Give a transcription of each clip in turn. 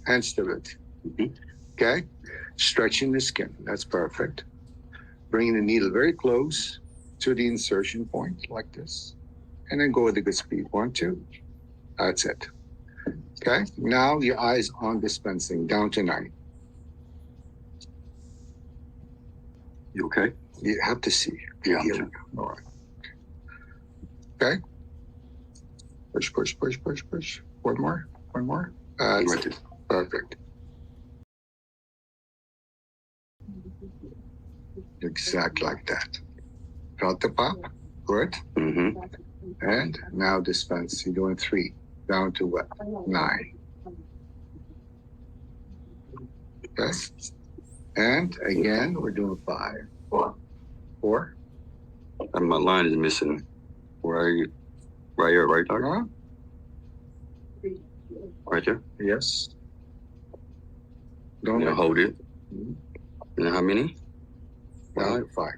and stability. Okay? Stretching the skin. That's perfect. Bringing the needle very close to the insertion point like this. And then go with a good speed. 1, 2. That's it. Okay? Now your eyes on dispensing. Down to 9. You okay? You have to see. Yeah. Here we go. All right. Okay? Push, push, push, push, push. One more. One more. That's it. Perfect. Exactly like that. Felt the pop? Good. Mm-hmm. And now dispense. You're doing 3. Down to what? 9. Okay. And again, we're doing 5. 4. And my line is missing. Where are you? Right here, right there? Huh? Right there? Yes. Don't Now hold it. Mhm. And how many? Down to 5.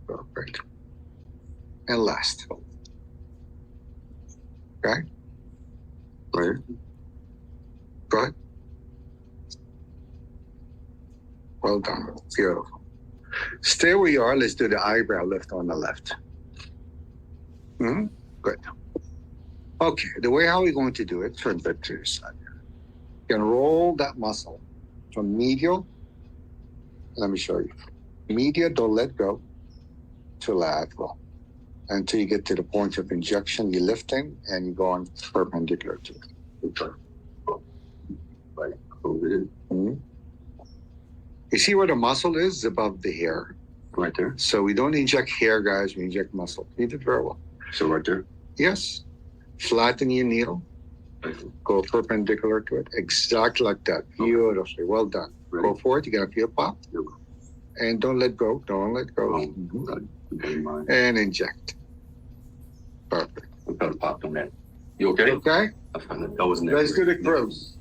Perfect. And last. Okay. Right here? Go ahead. Well done. Beautiful. Stay where you are. Let's do the eyebrow lift on the left. Good. Okay. The way how we're going to do it, turn that to your side. You can roll that muscle from medial. Let me show you. Medial, don't let go, to lateral. Until you get to the point of injection, you're lifting and you're going perpendicular to it. Right. Hold it. Mhm. You see where the muscle is? Above the hair. Right there. So we don't inject hair, guys. We inject muscle. You did very well. So right there. Yes. Flatten your needle. Go perpendicular to it. Exactly like that. Beautifully. Well done. Ready? Go for it. You're going to feel pop. Yep. And don't let go. Don't let go. Okay, mine. And inject. Perfect. I felt popped on that. You okay? Okay? I found that was next. Let's do the cruise.